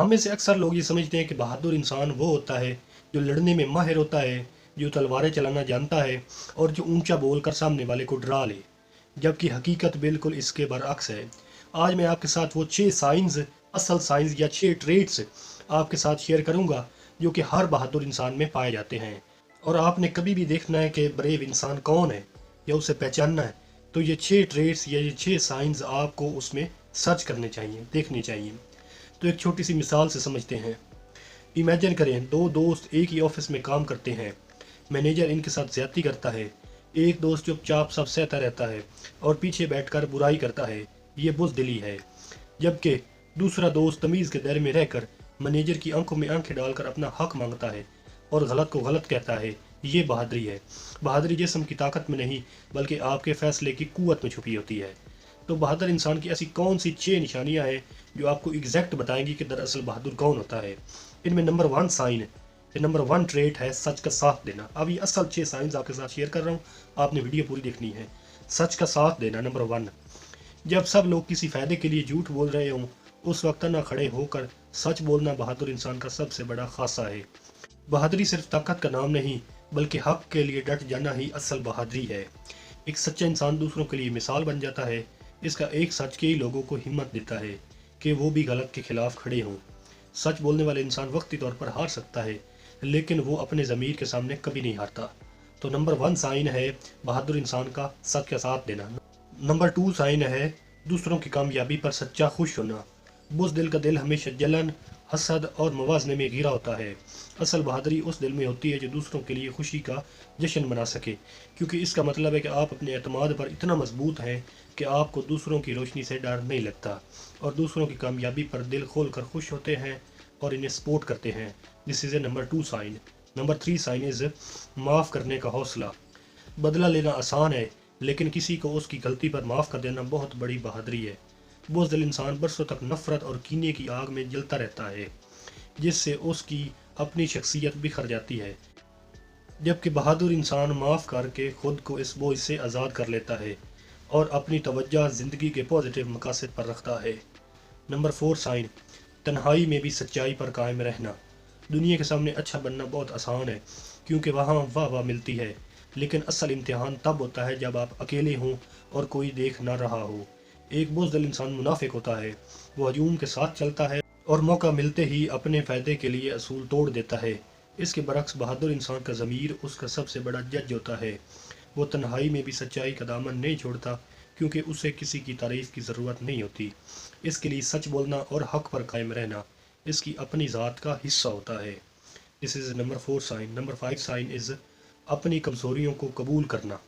हम में से अक्सर लोग ये समझते हैं कि बहादुर इंसान वो होता है जो लड़ने में माहिर होता है, जो तलवारें चलाना जानता है और जो ऊंचा बोलकर सामने वाले को डरा ले, जबकि हकीकत बिल्कुल इसके बरअक्स है। आज मैं आपके साथ वो 6 साइंस, असल साइंस या 6 ट्रेट्स आपके साथ शेयर करूंगा जो कि हर बहादुर इंसान में पाए जाते हैं। और आपने कभी भी देखना है कि ब्रेव इंसान कौन है या उसे पहचानना है, तो ये 6 ट्रेट्स या ये 6 साइंस आपको उसमें सर्च करने चाहिए, देखने चाहिए। तो एक छोटी सी मिसाल से समझते हैं। इमेजिन करें, दो दोस्त एक ही ऑफिस में काम करते हैं। मैनेजर इनके साथ ज्यादती करता है। एक दोस्त चुपचाप सब सहता रहता है और पीछे बैठकर बुराई करता है, ये बुज़दिली है। जबकि दूसरा दोस्त तमीज़ के दायरे में रहकर मैनेजर की आंखों में आंखें डालकर अपना हक मांगता है और गलत को गलत कहता है, ये बहादुरी है। बहादुरी जिस्म की ताकत में नहीं बल्कि आपके फैसले की कुव्वत में छुपी होती है। तो बहादुर इंसान की ऐसी कौन सी 6 निशानियां हैं जो आपको एग्जैक्ट बताएंगी कि दरअसल बहादुर कौन होता है। इनमें नंबर 1 साइन, नंबर 1 ट्रेट है सच का साथ देना। अब ये असल 6 साइंस आपके साथ शेयर कर रहा हूँ, आपने वीडियो पूरी देखनी है। सच का साथ देना नंबर 1। जब सब लोग किसी फायदे के लिए झूठ बोल रहे हों, उस वक्त ना खड़े होकर सच बोलना बहादुर इंसान का सबसे बड़ा खासा है। बहादुरी सिर्फ ताकत का नाम नहीं बल्कि हक के लिए डट जाना ही असल बहादुरी है। एक सच्चा इंसान दूसरों के लिए मिसाल बन जाता है। इसका एक सच कई लोगों को हिम्मत देता है कि वो भी गलत के खिलाफ खड़े हों। सच बोलने वाले इंसान वक्ती तौर पर हार सकता है, लेकिन वो अपने ज़मीर के सामने कभी नहीं हारता। तो नंबर 1 साइन है बहादुर इंसान का सच का साथ देना। नंबर 2 साइन है दूसरों की कामयाबी पर सच्चा खुश होना। बुज़दिल का दिल हमेशा जलन, हसद और मवाजने में घिरा होता है। असल बहादुरी उस दिल में होती है जो दूसरों के लिए खुशी का जश्न मना सके, क्योंकि इसका मतलब है कि आप अपने एतमाद पर इतना मजबूत हैं कि आपको दूसरों की रोशनी से डर नहीं लगता और दूसरों की कामयाबी पर दिल खोल कर खुश होते हैं और इन्हें सपोर्ट करते हैं। This is a number 2 sign. Number 3 sign is माफ़ करने का हौसला। बदला लेना आसान है, लेकिन किसी को उसकी गलती पर माफ़ कर देना बहुत बड़ी बहादुरी है। बुज़दिल इंसान बरसों तक नफरत और कीने की आग में जलता रहता है, जिससे उसकी अपनी शख्सियत बिखर जाती है। जबकि बहादुर इंसान माफ़ करके खुद को इस बोझ से आज़ाद कर लेता है और अपनी तवज्जो ज़िंदगी के पॉजिटिव मकासद पर रखता है। नंबर 4 साइन, तन्हाई में भी सच्चाई पर कायम रहना। दुनिया के सामने अच्छा बनना बहुत आसान है क्योंकि वहाँ वाह वाह मिलती है, लेकिन असल इम्तिहान तब होता है जब आप अकेले हों और कोई देख ना रहा हो। एक बुज़दिल इंसान मुनाफिक होता है, वो हजूम के साथ चलता है और मौका मिलते ही अपने फ़ायदे के लिए असूल तोड़ देता है। इसके बरक्स बहादुर इंसान का ज़मीर उसका सबसे बड़ा जज होता है। वो तन्हाई में भी सच्चाई का दामन नहीं छोड़ता क्योंकि उसे किसी की तारीफ़ की ज़रूरत नहीं होती। इसके लिए सच बोलना और हक पर कायम रहना इसकी अपनी ज़ात का हिस्सा होता है। This is number 4 sign. Number 5 sign is अपनी कमज़ोरियों को कबूल करना।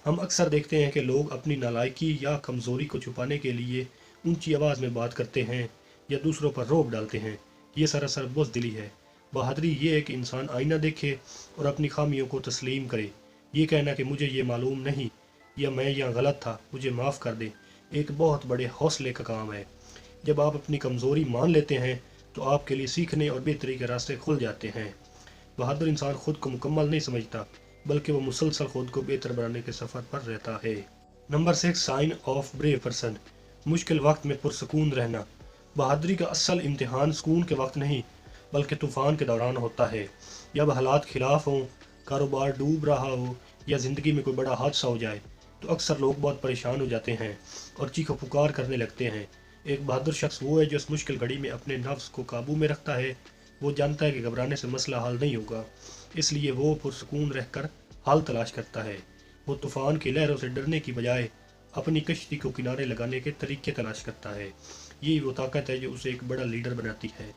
हम अक्सर देखते हैं कि लोग अपनी नालायकी या कमज़ोरी को छुपाने के लिए ऊंची आवाज़ में बात करते हैं या दूसरों पर रोब डालते हैं। ये सरासर बुज़दिली है। बहादुरी ये है कि इंसान आईना देखे और अपनी खामियों को तस्लीम करे। ये कहना कि मुझे ये मालूम नहीं या मैं यहाँ गलत था, मुझे माफ़ कर दे, एक बहुत बड़े हौसले का काम है। जब आप अपनी कमज़ोरी मान लेते हैं तो आपके लिए सीखने और बेहतरी के रास्ते खुल जाते हैं। बहादुर इंसान खुद को मुकम्मल नहीं समझता बल्कि वो मुसलसल खुद को बेहतर बनाने के सफ़र पर रहता है। Number 6 sign of brave person, मुश्किल वक्त में पुरसकून रहना। बहादुरी का असल इम्तिहान सुकून के वक्त नहीं बल्कि तूफ़ान के दौरान होता है। जब हालात खिलाफ हों, कारोबार डूब रहा हो या ज़िंदगी में कोई बड़ा हादसा हो जाए तो अक्सर लोग बहुत परेशान हो जाते हैं और चीखो पुकार करने लगते हैं। एक बहादुर शख्स वो है जो इस मुश्किल घड़ी में अपने नफ्स को काबू में रखता है। वो जानता है कि घबराने से मसला हल नहीं होगा, इसलिए वो पुरसकून रहकर हल तलाश करता है। वो तूफ़ान की लहरों से डरने की बजाय अपनी कश्ती को किनारे लगाने के तरीके तलाश करता है। यही वो ताकत है जो उसे एक बड़ा लीडर बनाती है।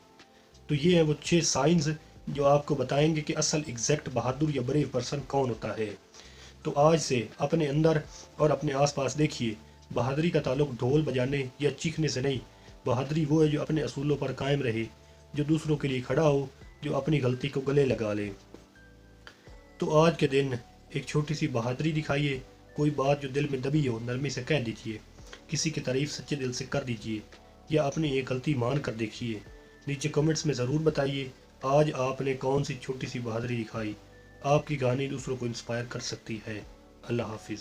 तो ये है वो 6 साइंस जो आपको बताएंगे कि असल एग्जैक्ट बहादुर या ब्रेव पर्सन कौन होता है। तो आज से अपने अंदर और अपने आसपास देखिए, बहादुरी का ताल्लुक ढोल बजाने या चीखने से नहीं। बहादुरी वो है जो अपने असूलों पर कायम रहे, जो दूसरों के लिए खड़ा हो, जो अपनी गलती को गले लगा ले। तो आज के दिन एक छोटी सी बहादुरी दिखाइए। कोई बात जो दिल में दबी हो नरमी से कह दीजिए, किसी की तारीफ सच्चे दिल से कर दीजिए या अपनी एक गलती मान कर देखिए। नीचे कमेंट्स में ज़रूर बताइए आज आपने कौन सी छोटी सी बहादुरी दिखाई। आपकी कहानी दूसरों को इंस्पायर कर सकती है। अल्लाह हाफिज़।